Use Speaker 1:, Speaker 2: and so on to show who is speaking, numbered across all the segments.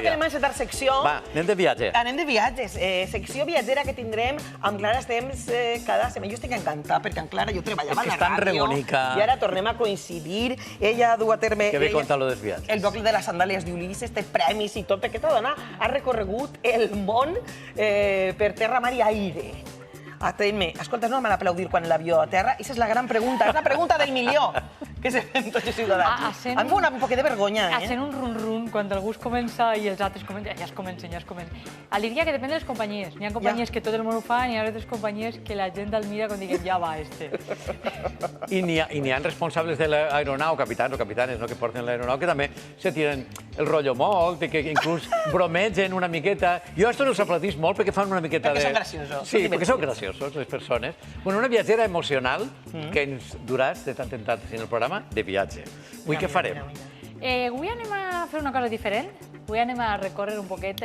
Speaker 1: que anem a encetar secció.
Speaker 2: Va, anem de viatge.
Speaker 1: Anem de viatges. Secció viatgera que tindrem amb Clara Estems cada setmana. Jo estic encantada perquè amb Clara jo treballava a la ràdio.
Speaker 2: És que és tan rebonica.
Speaker 1: I ara tornem a coincidir. Ella du a terme...
Speaker 2: Que bé contar lo dels viatges.
Speaker 1: El doble de les sandàlies d'Ulisses, té premis i tot, perquè aquesta dona ha recorregut el món per terra, mar i aire. Escolta, no me l'aplaudir quan l'avió a terra? Aquesta és la gran pregunta, és la pregunta del milió que se fem tots els ciutadans. Em fa un poquet de vergonya, eh?
Speaker 3: Sent un run-run, quan algú es comença i els altres comencen, ja es comencen. Diria que depèn de les companyies. N'hi ha companyies que tot el món ho fa, i hi ha altres companyies que la gent el mira quan diguem, ja va, este.
Speaker 2: I n'hi ha responsables de l'aeronau, capitans o capitanes que porten l'aeronau, que també se tiren el rotllo molt, que inclús bromegen una miqueta. Jo això no us aplaudís molt perquè fan una miqueta de...
Speaker 1: Perquè són graciosos.
Speaker 2: Sí, perquè són graciosos, les persones. Una viatgera emocional que ens duràs de tant en tant en el programa de viatge. Avui què farem?
Speaker 3: Avui anem a fer una cosa diferent. Avui anem a recórrer un poquet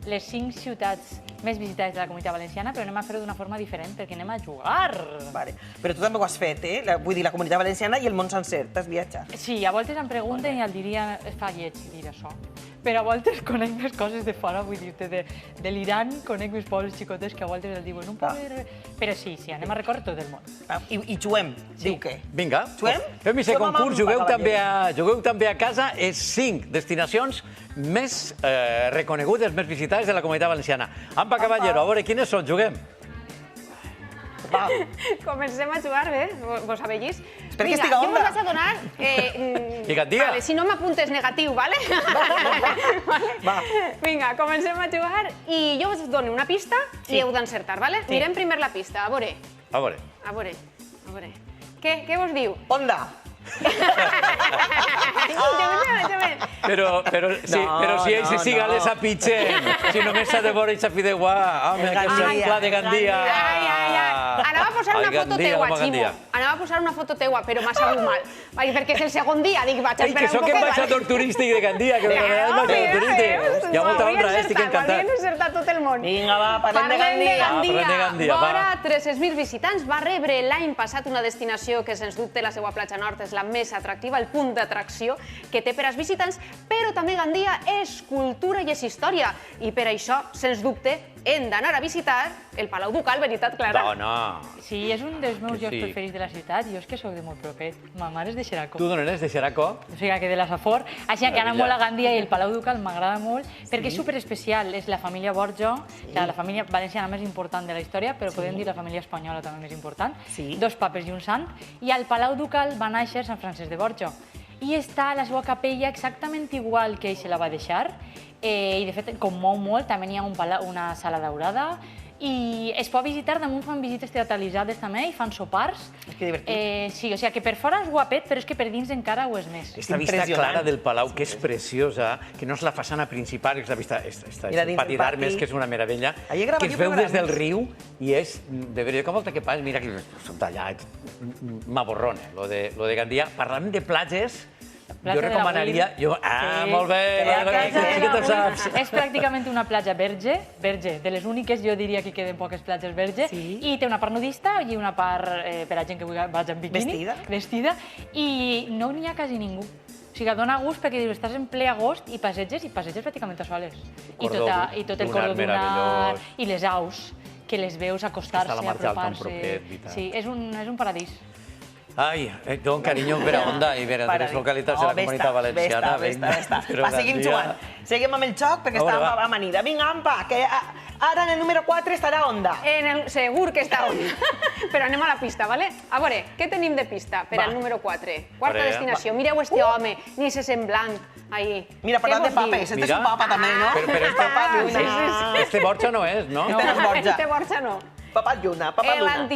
Speaker 3: les 5 ciutats més visitades de la Comunitat Valenciana, però anem a fer-ho d'una forma diferent, perquè anem a jugar.
Speaker 1: Però tu també ho has fet, eh? Vull dir, la Comunitat Valenciana i el món sencer. T'has viatjat.
Speaker 3: Sí, a voltes em pregunten i el diria... Es fa lleig dir això. Però a voltes conec més coses de fora, vull dir-te, de l'Iran conec més pobles xicotes que a voltes el diuen un poble... Però sí, anem a recórrer tot el món.
Speaker 1: I juguem, diu què?
Speaker 2: Vinga,
Speaker 1: juguem?
Speaker 2: Fem aquest concurs, jugueu també a casa, és 5 destinacions més reconegudes, més visitades de la Comunitat Valenciana. Ampa Caballero, a veure, quines són? Juguem.
Speaker 4: Comencem a jugar, bé? Vos sabellís?
Speaker 1: Espera que estic a
Speaker 4: onda. Jo vos vaig a donar... Si no m'apuntes negatiu, vale?
Speaker 1: Va.
Speaker 4: Vinga, comencem a jugar i jo us dono una pista i heu d'encertar, vale? Mirem primer la pista, a veure.
Speaker 2: A veure.
Speaker 4: A veure. Què vos diu?
Speaker 1: Onda.
Speaker 2: Però si ells s'hi gales a pitxen, si només s'ha de veure i s'ha fideuà, home, que és clar de Gandia.
Speaker 4: Anava a posar una foto teua, Ximo. Anava a posar una foto teua, però m'ha sabut mal. Perquè és el segon dia, dic, vaig esperar un poquet.
Speaker 2: Que sóc ambaixador turístic de Gandia, que m'agrada turístic. Hi ha molta honra, estic encantat.
Speaker 4: M'havien encertat tot el món.
Speaker 1: Vinga, va, parlem de Gandia.
Speaker 4: Vora 300.000 visitants va rebre l'any passat una destinació que, sens dubte, la seva platja nord és la més atractiva, el punt d'atracció que té per als visitants, però també Gandia és cultura i és història. I per això, sens dubte, hem d'anar a visitar el Palau Ducal, veritat, Clara?
Speaker 2: Dona!
Speaker 3: Sí, és un dels meus llocs preferits de la ciutat. Jo és que soc de molt propet. Ma mare és de Xeraco.
Speaker 2: Tu d'on eres, de Xeraco?
Speaker 3: O sigui, que de la Safor. Així que anar molt a Gandia i el Palau Ducal m'agrada molt, perquè és superespecial. És la família Borja, la família valenciana més important de la història, però podem dir la família espanyola també més important. 2 papes i un sant. I al Palau Ducal va néixer Sant Francesc de Borja. I està la seva capella exactament igual que ell se la va deixar. I, de fet, commou molt. També hi ha una sala daurada. I es pot visitar, damunt fan visites teatralitzades també, i fan sopars.
Speaker 1: Que divertit.
Speaker 3: Sí, o sigui que per fora és guapet, però és que per dins encara ho és més.
Speaker 2: Aquesta vista clara del Palau, que és preciosa, que no és la façana principal, és la vista, és el pati d'armes, que és una meravella, que es veu des del riu i és, de veritat, com volta que pas, mira que som d'allà, m'aborrona, lo de Gandia. Parlant de platges, jo recomanaria... Molt bé, sí que te'n saps.
Speaker 3: És pràcticament una platja verge, de les úniques, jo diria que queden poques platges verge, i té una part nudista i una part per a gent que vagi en biquini, vestida, i no n'hi ha quasi ningú. O sigui, dona gust perquè dius, estàs en ple agost i passeges pràcticament a soles. I tot el cordó dunar i les aus, que les veus acostar-se, apropar-se. Sí, és un paradís.
Speaker 2: Ai, don carinyo per a Onda i per a tres localitats de la Comunitat Valenciana.
Speaker 1: Va, seguim jugant. Seguim amb el xoc perquè està amanida. Vinga, Ampa, que ara en el número 4 estarà Onda.
Speaker 4: Segur que està Onda. Però anem a la pista, vale? A veure, què tenim de pista per al número 4? Quarta destinació. Mireu este home, ni ese semblant.
Speaker 1: Mira, parlant de papes, este és un papa també, no?
Speaker 2: Però este Borja no és, no?
Speaker 4: Este Borja no.
Speaker 1: Papat Lluna, Papat Lluna.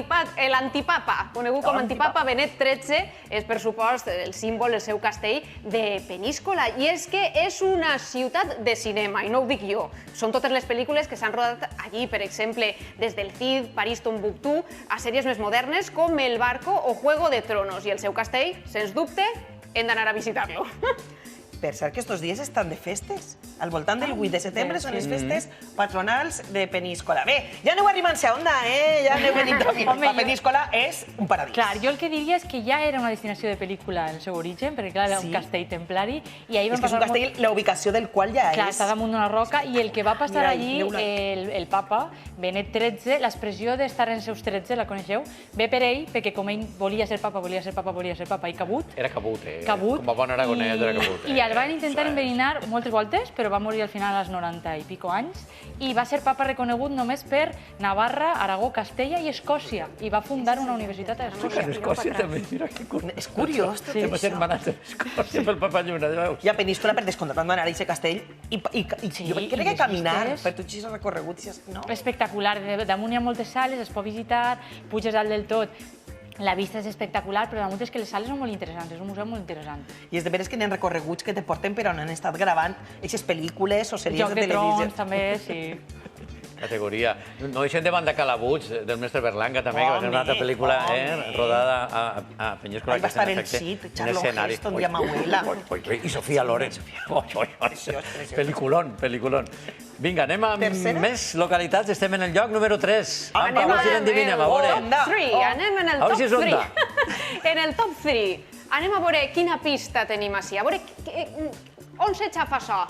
Speaker 4: L'antipapa, conegut com antipapa Benet XIII, és, per supost, el símbol, el seu castell de Peníscola. I és que és una ciutat de cinema, i no ho dic jo. Són totes les pel·lícules que s'han rodat allí, per exemple, des del Cid, París, Tombuctú, a sèries més modernes com El Barco o Juego de Tronos. I el seu castell, sens dubte, hem d'anar a visitar-lo.
Speaker 1: Per cert, que estos dies estan de festes. Al voltant del 8 de setembre són les festes patronals de Peníscola. Bé, ja aneu arribant-se a onda, ja aneu venint a mi. La Peníscola és un paradís.
Speaker 3: Clar, jo el que diria és que ja era una destinació de pel·lícula en el seu origen, perquè clar, era un castell templari.
Speaker 1: És que és un castell, la ubicació del qual ja és...
Speaker 3: Clar, està damunt d'una roca, i el que va passar allí, el papa, Benet XIII, l'expressió d'estar en els seus 13, la coneixeu? Ve per ell, perquè com ell volia ser papa, i cabut.
Speaker 2: Era cabut, com a bon aragonès era cabut.
Speaker 3: I el van intentar enverinar moltes voltes, però va morir al final als 90 i pico anys, i va ser papa reconegut només per Navarra, Aragó, Castella i Escòcia, i va fundar una universitat a Escòcia.
Speaker 2: Escòcia també, mira que curiós.
Speaker 1: És curiós, tot això.
Speaker 2: Hem germanat a Escòcia pel Papa Lluna, ja veus.
Speaker 1: I a Peníscola, per descomptat, van anar a aquest castell, i jo crec que caminar per tots aquests recorreguts, no?
Speaker 3: Espectacular, damunt hi ha moltes sales, es pot visitar, puges dalt del tot. La vista és espectacular, però damunt és que les sales són molt interessants, és un museu molt interessant.
Speaker 1: I és de veres que hi ha recorreguts que te porten per on han estat gravant aquestes pel·lícules o sèries de televisió.
Speaker 3: Joc de Trons, també, sí.
Speaker 2: Categoria. No deixem de banda Calabuig, del mestre Berlanga, també, que va ser una altra pel·lícula rodada a Peníscola.
Speaker 1: Ahí va estar el Cid, Charlton Heston, Diamahuela.
Speaker 2: I Sofia Loren. Peliculón, peliculón. Vinga, anem amb més localitats. Estem en el lloc número 3.
Speaker 4: Anem
Speaker 2: en
Speaker 4: el top 3. En el top 3. Anem a veure quina pista tenim així. A veure, on se xafa això?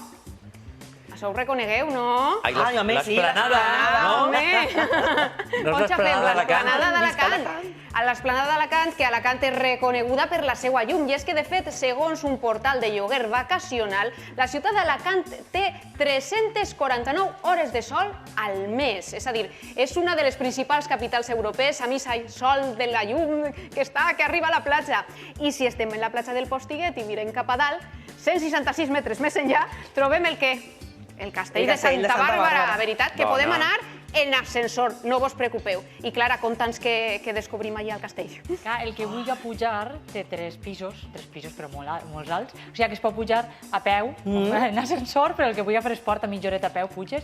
Speaker 4: Això ho reconegueu, no?
Speaker 2: L'esplanada, no?
Speaker 4: On xafem? L'esplanada d'Alacant. L'esplanada d'Alacant, que Alacant és reconeguda per la seva llum. I és que, de fet, segons un portal de lloguer vacacional, la ciutat d'Alacant té 349 hores de sol al mes. És a dir, és una de les principals capitals europees amb aquest sol de la llum que arriba a la platja. I si estem en la platja del Postiguet i mirem cap a dalt, 166 metres més enllà, trobem el què? El castell de Santa Bàrbara, veritat, que podem anar en ascensor, no vos preocupeu. I Clara, conta'ns què descobrim allà al castell.
Speaker 3: El que vulgui pujar té 3 pisos però molt alts, o sigui que es pot pujar a peu, en ascensor, però el que vulgui fer esport a mitja horeta a peu puges.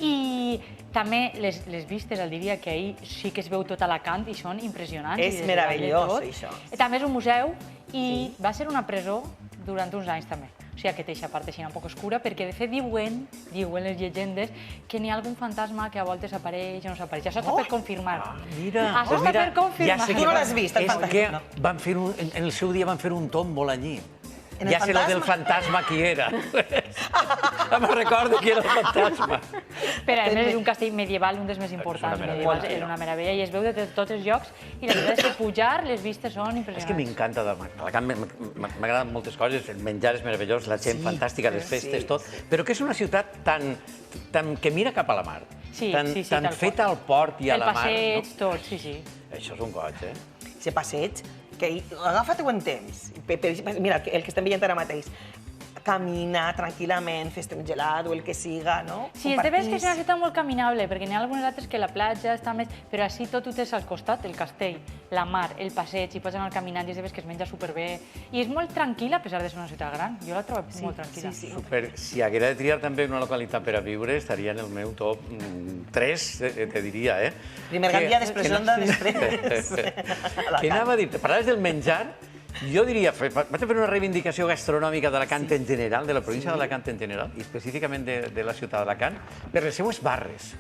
Speaker 3: I també les vistes, el diria que ahir sí que es veu tot Alacant i són impressionants.
Speaker 1: És meravellós, això.
Speaker 3: També és un museu i va ser una presó durant uns anys també. O sigui que té aquesta part així un poc oscura, perquè de fet diuen les llegendes que n'hi ha algun fantasma que a voltes apareix o no s'apareix. Això està per confirmar.
Speaker 2: Mira,
Speaker 3: això està per confirmar.
Speaker 1: Tu no l'has vist, el fantasma?
Speaker 2: És que en el seu dia van fer un tòmbol allí. Ja sé lo del fantasma qui era. No me'n recordo qui era el fantasma.
Speaker 3: Però a més és un castell medieval, un dels més importants medievals, és una meravella i es veu de tots els llocs i la veritat és que pujar, les vistes són impressionants. És
Speaker 2: que m'encanta, m'agraden moltes coses, el menjar és meravellós, la gent fantàstica, les festes, tot, però que és una ciutat que mira cap a la mar, tan feta al port i a la mar.
Speaker 3: El passeig, tot, sí.
Speaker 2: Això és un goig, eh?
Speaker 1: Aquest passeig, que agafa-t'ho en temps. Mira, el que estem veient ara mateix. Caminar tranquil·lament, fes-te un gelat o el que siga, no?
Speaker 3: Sí, és de veres que és una ciutat molt caminable, perquè n'hi ha algunes altres que la platja està més... Però així tot ho tens al costat, el castell, la mar, el passeig, i pots anar caminant i és de veres que es menja superbé. I és molt tranquil·la, a pesar de ser una ciutat gran. Jo la trobo molt tranquil·la.
Speaker 2: Si haguera de triar també una localitat per a viure, estaria en el meu top 3, te diria, eh?
Speaker 1: Primer Gandia, després Onda, després...
Speaker 2: Què anava a dir? Parlaves del menjar. Jo diria, vaig a fer una reivindicació gastronòmica d'Alacant en general, de la província d'Alacant en general, i específicament de la ciutat d'Alacant, per les seues barres.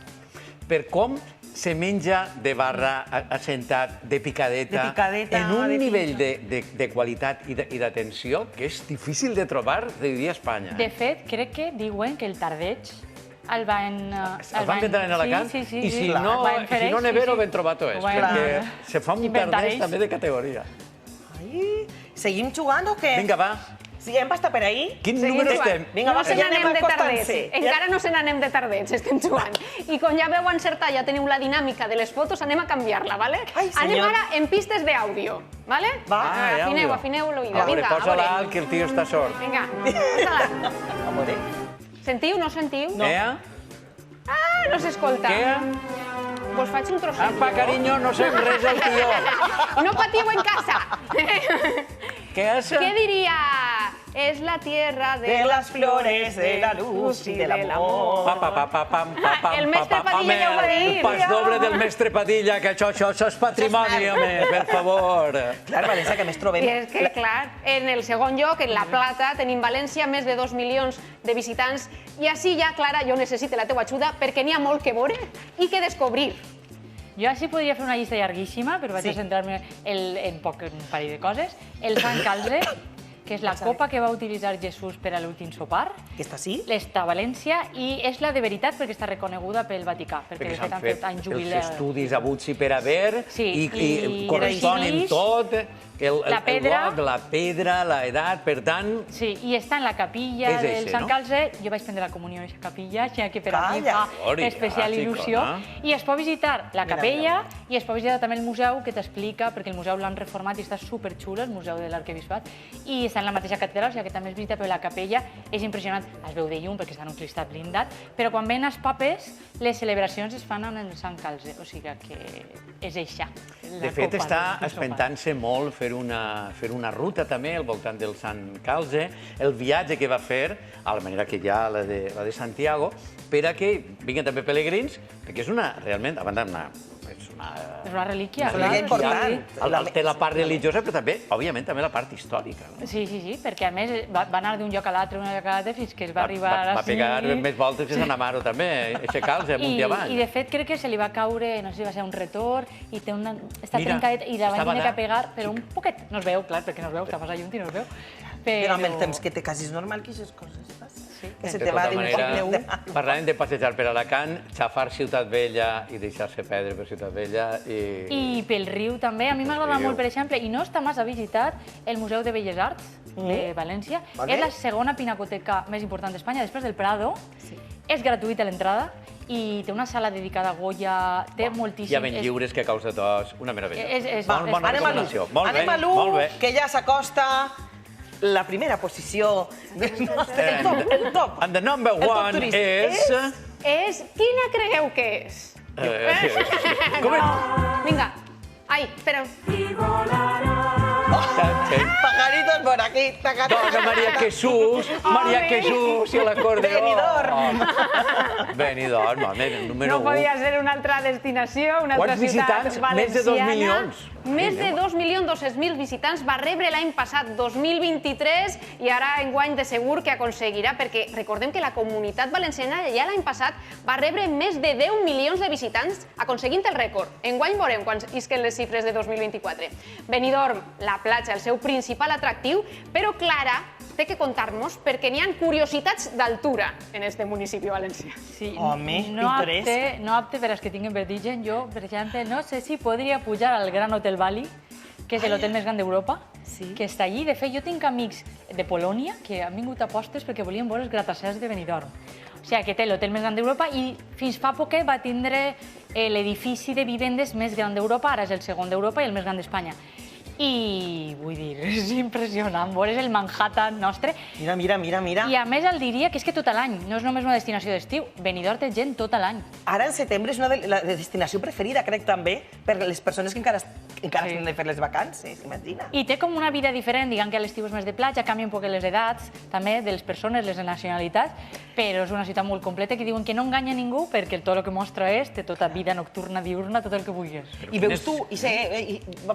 Speaker 2: Per com se menja de barra, assentat, de picadeta, en un nivell de qualitat i d'atenció que és difícil de trobar, diria, a Espanya.
Speaker 3: De fet, crec que diuen que el tardeig el van
Speaker 2: inventar en Alacant?
Speaker 3: Sí.
Speaker 2: I si no nevero, ben trobat ho és, perquè se fa un tardeig també de categoria.
Speaker 1: Seguim jugant o què?
Speaker 2: Vinga, va.
Speaker 1: Sí, hem passat per ahir?
Speaker 2: Quin número estem?
Speaker 1: Vinga, va, que ja anem acostant-se.
Speaker 4: Encara no se n'anem de tardets, estem jugant. I com ja veu encertar, ja teniu la dinàmica de les fotos, anem a canviar-la, vale? Anem ara en pistes d'àudio, vale?
Speaker 1: Va.
Speaker 4: Afineu l'oïda.
Speaker 2: Vinga, posa-la alt, que el tio està sord.
Speaker 4: Vinga, posa-la.
Speaker 1: A veure.
Speaker 4: Sentiu, no sentiu?
Speaker 2: No.
Speaker 4: Ah, no s'escolta.
Speaker 2: Què?
Speaker 4: Pues faig un trosset.
Speaker 2: Apa, carinyo, no sé res el tio.
Speaker 4: No patiu en casa.
Speaker 2: Què és?
Speaker 4: Què diria es la tierra
Speaker 1: de las flores, de la luz y del amor.
Speaker 4: El mestre Padilla ja ho va dir.
Speaker 2: El pas doble del mestre Padilla, que això és patrimoni, home, per favor.
Speaker 1: Clar, València, que més trobem.
Speaker 4: I és que, clar, en el segon lloc, en La Plata, tenim València, més de 2 milions de visitants, i així ja, Clara, jo necessito la teua ajuda perquè n'hi ha molt que veure i que descobrir.
Speaker 3: Jo així podria fer una llista llarguíssima, però vaig a centrar-me en un parell de coses. El Sant Calze, que és la copa que va utilitzar Jesús per a l'últim sopar.
Speaker 1: Aquesta sí?
Speaker 3: Està a València i és la de veritat perquè està reconeguda pel Vaticà.
Speaker 2: Perquè s'han fet els estudis abuts i per haver i corresponen tot, la pedra, l'edat, per tant...
Speaker 3: Sí, i està en la capilla del Sant Calze. Jo vaig prendre la comunió en aquesta capilla, ja que per a mi fa especial il·lusió. I es pot visitar la capella i es pot visitar també el museu que t'explica, perquè el museu l'han reformat i està superxulo, el museu de l'Arquebisbat, i està en la mateixa catedral, o sigui que també es visita, però la capella és impressionant. Es veu de llum perquè està en un cristal blindat, però quan ven els papes, les celebracions es fan en el Sant Calze, o sigui que és això.
Speaker 2: De fet, està espentant-se molt fer una ruta també al voltant del Sant Calze, el viatge que va fer, a la manera que hi ha la de Santiago, per a que vinguin també pelegrins, perquè és realment, a banda,
Speaker 3: és una relíquia.
Speaker 1: És una relíquia important.
Speaker 2: Té la part religiosa, però també, òbviament, també la part històrica.
Speaker 3: Sí, perquè a més va anar d'un lloc a l'altre, fins que es va arribar a...
Speaker 2: Va pegar més voltes que Sant Amaro també, eixe Calze, amunt i avall.
Speaker 3: I de fet crec que se li va caure, no sé si va ser un retorn, i té està trencadet i la va haver que pegar, però un poquet. No es veu, clar, perquè no es veu, està massa lluny i no es veu.
Speaker 1: Però amb el temps que té quasi és normal que aquestes coses passen. Que se te va d'un poble.
Speaker 2: Parlàvem de passejar per Alacant, xafar Ciutat Vella i deixar-se perdre per Ciutat Vella.
Speaker 3: I pel riu també. A mi m'agrada molt, per exemple, i no està massa visitat, el Museu de Belles Arts de València. És la segona pinacoteca més important d'Espanya, després del Prado. És gratuïta l'entrada i té una sala dedicada a Goya, té moltíssim...
Speaker 2: Hi ha ben lliures que causa tos, una meravella.
Speaker 1: Bona recomanació. Anem a l'U, que ja s'acosta la primera posició del nostre... El top.
Speaker 2: And the number one is...
Speaker 4: Quina cregueu que és? Vinga. Ai, espera.
Speaker 1: Pajaritos por aquí.
Speaker 2: Dona María Jesús i l'acordeó.
Speaker 1: Benidorm.
Speaker 2: Benidorm, home, número 1.
Speaker 4: No podia ser una altra destinació, una altra ciutat valenciana.
Speaker 2: Més de 2 milions.
Speaker 4: Més de 2.200.000 visitants va rebre l'any passat, 2023, i ara enguany de segur que aconseguirà, perquè recordem que la Comunitat Valenciana ja l'any passat va rebre més de 10 milions de visitants, aconseguint el rècord. Enguany veurem quan isquen les xifres de 2024. Benidorm, la platja, el seu principal atractiu, però Clara té que contar-nos perquè n'hi ha curiositats d'altura en este municipi valencià.
Speaker 1: Home, pintoresc.
Speaker 3: No apte per als que tinguin vertigen. Jo, per exemple, no sé si podria pujar al Gran Hotel Bali, que és l'hotel més gran d'Europa, que està allí. De fet, jo tinc amics de Polònia que han vingut a postes perquè volien veure els gratacels de Benidorm. O sigui, que té l'hotel més gran d'Europa i fins fa poc va tindre l'edifici de vivendes més gran d'Europa, ara és el segon d'Europa i el més gran d'Espanya. I vull dir, és impressionant, veure el Manhattan nostre.
Speaker 1: Mira.
Speaker 3: I a més el diria que és que tot l'any, no és només una destinació d'estiu, Benidorm té gent tot l'any.
Speaker 1: Ara en setembre és una de la destinació preferida, crec també, per les persones que encara han de fer les vacances, imagina.
Speaker 3: I té com una vida diferent, diguem que a l'estiu és més de platja, canvia un poc les edats, també de les persones, les nacionalitats, però és una ciutat molt completa que diuen que no enganya ningú perquè tot el que mostra té tota vida nocturna, diurna, tot el que vulguis.
Speaker 1: I veus tu,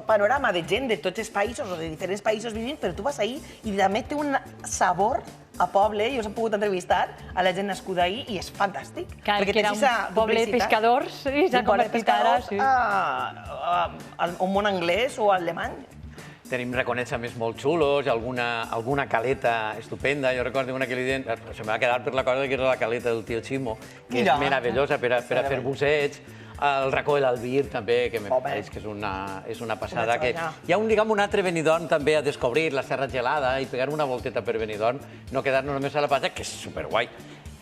Speaker 1: panorama de gent de tots els països o de diferents països vivint, però tu vas ahir i també té un sabor a poble, i us hem pogut entrevistar a la gent nascuda ahir i és fantàstic.
Speaker 3: Que era un poble de pescadors i s'ha convertit ara
Speaker 2: a
Speaker 1: un món anglès o alemany.
Speaker 2: Tenim reconeixements molt xulos, alguna caleta estupenda. Jo recordo una que li deien, se m'ha quedat per la cosa que era la caleta del tio Ximo, que és meravellosa per a fer busseig. El racó de l'Albir també, que me pareix que és una passada. Hi ha un altre Benidorm també a descobrir, la Serra Gelada, i pegar una volteta per Benidorm, no quedar-nos només a la platja, que és superguai.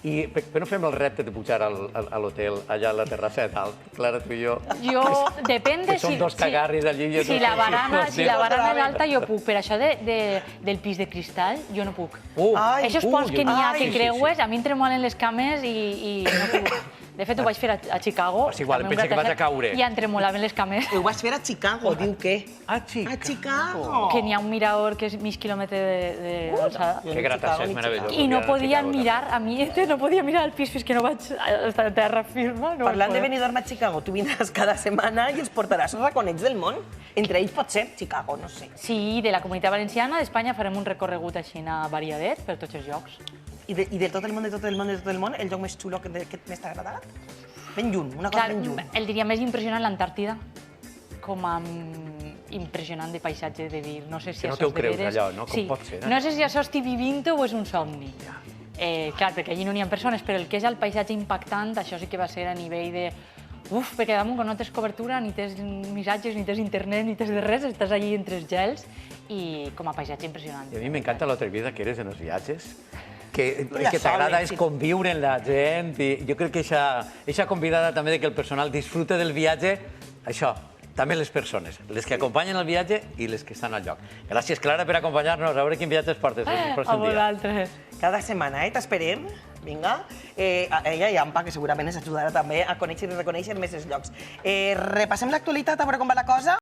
Speaker 2: I per què no fem el repte de pujar a l'hotel, allà a la terrassa de dalt, Clara, tu i jo?
Speaker 3: Jo, depèn de si...
Speaker 2: Són dos cagarris allí.
Speaker 3: Si la barana és alta, jo puc. Per això del pis de cristall, jo no puc. Aquests ponts que n'hi ha que creues, a mi em tremolen les cames i no puc. De fet, ho vaig fer a Chicago.
Speaker 2: És igual, em pensa que vaig a caure.
Speaker 3: I em tremolaven les cames.
Speaker 1: Ho vaig fer a Chicago, diu què?
Speaker 2: A Chicago.
Speaker 1: A Chicago.
Speaker 3: Que n'hi ha un mirador que és mig quilòmetre d'alçada.
Speaker 2: Que gratacel meravellós.
Speaker 3: I no podien mirar, a mi no podia mirar el pis fins que no vaig estar a terra firma.
Speaker 1: Parlant de venir a dormir a Chicago, tu vindràs cada setmana i els portaràs raconets del món. Entre ells pot ser Chicago, no sé.
Speaker 3: Sí, de la Comunitat Valenciana d'Espanya farem un recorregut així variadet per tots els llocs.
Speaker 1: I de tot el món, de tot el món, de tot el món, el lloc més xulo que més t'ha agradat? Ben lluny, una cosa ben lluny.
Speaker 3: El diria més impressionant l'Antàrtida, com a impressionant de paisatge, de dir, no sé si
Speaker 2: això
Speaker 3: és
Speaker 2: de veres... Que no t'ho creus, allò, no?
Speaker 3: Sí,
Speaker 2: Com pot ser?
Speaker 3: no sé si això estic vivint-ho o és un somni. Clar, perquè allí no n'hi ha persones, però el que és el paisatge impactant, això sí que va ser a nivell de... Uf, perquè damunt quan no tens cobertura, ni tens missatges, ni tens internet, ni tens de res, estàs allí entre els gels i com a paisatge impressionant.
Speaker 2: I a mi m'encanta l'atrevida que eres en els viatges, que el que t'agrada és conviure amb la gent i jo crec que eixa convidada també que el personal disfrute del viatge, això, també les persones, les que acompanyen el viatge i les que estan al lloc. Gràcies, Clara, per acompanyar-nos. A veure quin viatge es portes el pròxim dia.
Speaker 3: A vosaltres.
Speaker 1: Cada setmana, t'esperem. Vinga. Ella i Ampa, que segurament ens ajudarà també a conèixer i reconèixer més els llocs. Repassem l'actualitat, a veure com va la cosa.